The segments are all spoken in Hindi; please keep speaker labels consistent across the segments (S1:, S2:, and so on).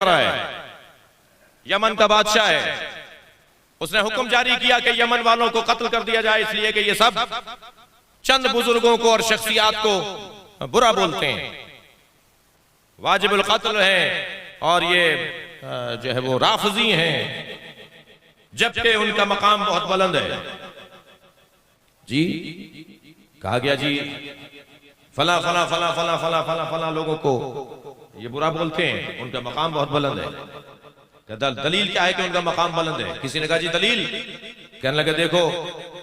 S1: रहा है, यमन का बादशाह है, उसने हुक्म जारी किया कि यमन वालों को कत्ल कर दिया जाए, इसलिए कि ये सब चंद बुजुर्गों को और शख्सियात को बुरा बोलते हैं, वाजिबुल कत्ल है और ये जो है वो राफजी हैं, जबकि उनका मकाम बहुत बुलंद है। जी कहा गया जी फला फला फला फला फला फला फला लोगों को ये बुरा बोलते हैं, उनका मकाम बहुत बुलंद है। दलील क्या है कि उनका मकाम बुलंद है? किसी ने कहा जी दलील, कहने लगे देखो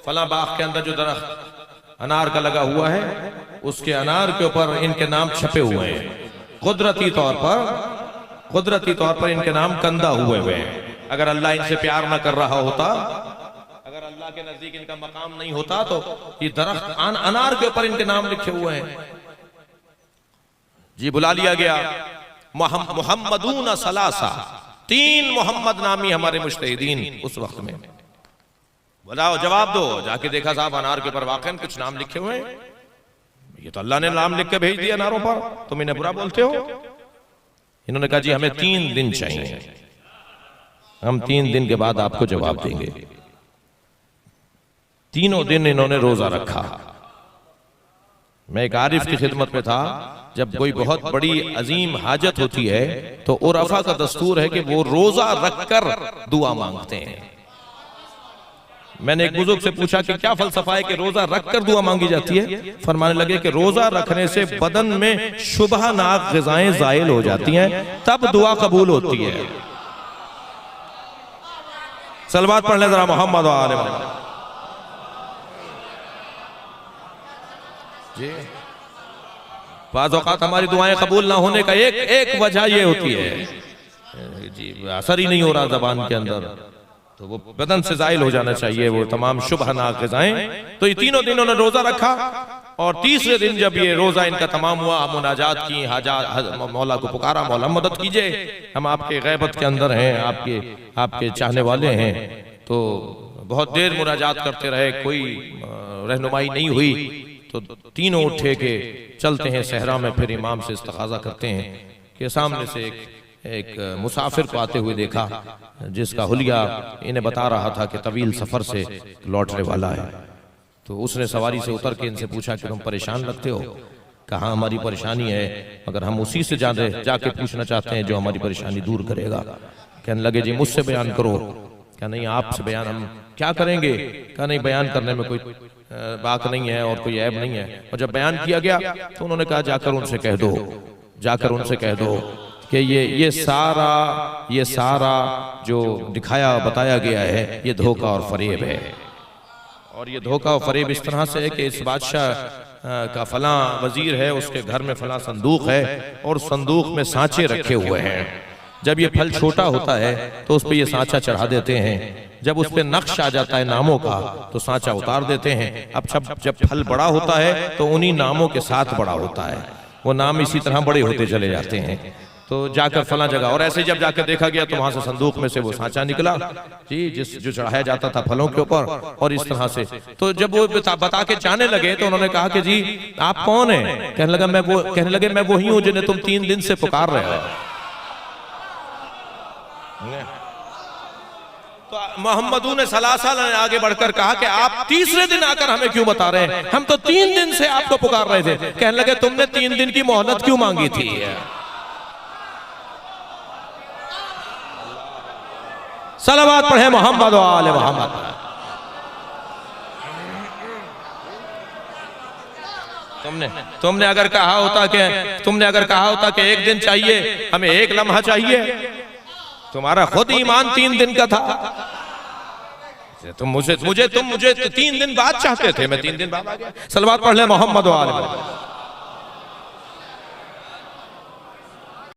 S1: फला बाग के अंदर जो दरख्त अनार का लगा हुआ है उसके अनार के ऊपर इनके नाम छपे हुए हैं, कुदरती तौर पर इनके नाम कंदा हुए हैं। अगर अल्लाह इनसे प्यार ना कर रहा होता, अगर अल्लाह के नजदीक इनका मकाम नहीं होता तो ये दरख्त अनार के ऊपर इनके नाम लिखे हुए हैं। जी बुला लिया गया मुहम्मदून सलासा, 3 मोहम्मद नामी हमारे मुज्तहिदीन उस वक्त में, बताओ जवाब दो। जाके देखा साहब अनार के ऊपर वाकई कुछ नाम लिखे हुए हैं, ये तो अल्लाह ने नाम लिख के भेज दिया अनारों पर, तुम इन्हें बुरा बोलते हो। इन्होंने कहा जी हमें 3 दिन चाहिए, हम 3 दिन के बाद आपको जवाब देंगे। 3 दिन इन्होंने रोजा रखा। मैं एक आरिफ की खिदमत में था, जब कोई बहुत बड़ी अजीम हाजत होती है तो उरफा का दस्तूर है कि वो रोजा रखकर दुआ मांगते हैं। मैंने एक बुजुर्ग से पूछा कि क्या फलसफा है कि रोजा रखकर दुआ मांगी जाती है? फरमाने लगे कि रोजा रखने से बदन में शुबहनाक ग़िज़ाएं ज़ाइल हो जाती हैं, तब दुआ कबूल होती है। सलवात पढ़ ले जरा मोहम्मद व आले मोहम्मद। जी बाज़ औक़ात हमारी दुआएं कबूल ना होने का एक वजह ये होती है जी असर ही नहीं हो रहा ज़बान के अंदर, तो वो बदन से ज़ाइल हो जाना चाहिए वो तमाम शुबहनाक ग़िज़ाएं। तो ये 3 दिन उन्होंने रोजा रखा और तीसरे दिन जब ये रोजा इनका तमाम हुआ, मुनाजात की, मौला को पुकारा, मौला मदद कीजिए, हम आपके गैबत के अंदर हैं, आपके चाहने वाले हैं। तो बहुत देर मुनाजात करते रहे, कोई रहनुमाई नहीं हुई, तो तीनों उठे के चलते हैं सहरा में, फिर इमाम से इस्तग़ाज़ा करते हैं कि सामने से एक मुसाफिर को आते हुए देखा जिसका हुलिया इन्हें बता रहा था कि तवील सफर से लौटने वाला है। तो उसने सवारी से उतर के इनसे पूछा कि तुम परेशान लगते हो? कहा हमारी परेशानी है, मगर हम उसी से जाके पूछना चाहते हैं जो हमारी परेशानी दूर करेगा। कहने लगे जी मुझसे बयान करो। क्या नहीं आपसे बयान हम क्या करेंगे? क्या नहीं बयान करने में कोई बात नहीं है और कोई ऐब नहीं है। और जब बयान किया गया तो उन्होंने कहा जाकर उनसे कह दो कि ये सारा जो दिखाया बताया गया है ये धोखा और फरेब है। और ये धोखा और फरेब इस तरह से है कि इस बादशाह का फलां वजीर है, उसके घर में फलां संदूक है और संदूक में सांचे रखे हुए हैं। जब ये फल छोटा होता है तो उस पर ये सांचा चढ़ा देते हैं, जब उस पर नक्श आ जाता है नामों का तो सांचा उतार देते हैं। अब जब फल बड़ा होता है तो उन्हीं नामों के साथ बड़ा होता है, वो नाम इसी तरह बड़े होते चले जाते हैं। तो जाकर फला जगह, और ऐसे जब जाकर देखा गया तो वहां से संदूक में से वो सांचा निकला जी, जो चढ़ाया जाता था फलों के ऊपर, और इस तरह से। तो जब वो बता के जाने लगे तो उन्होंने कहा कि जी आप कौन हैं? कहने लगे मैं वही हूं जिन्हें तुम 3 दिन से पुकार रहे हो। तो मोहम्मदून सलासा ने आगे बढ़कर कहा कि आप तीसरे दिन आकर हमें क्यों बता रहे हैं? हम तो 3 दिन से आपको पुकार रहे थे। कहने लगे तुमने 3 दिन की मोहलत क्यों मांगी थी? सलावत पढ़े मोहम्मद व आले मोहम्मद। तुमने अगर कहा होता कि 1 दिन चाहिए, हमें 1 लम्हा चाहिए, तुम्हारा खुद ईमान 3 दिन का था। तुम मुझे 3 दिन बाद चाहते थे, मैं 3 दिन बाद आ गया। सलावत पढ़ ले मोहम्मद व आले मोहम्मद।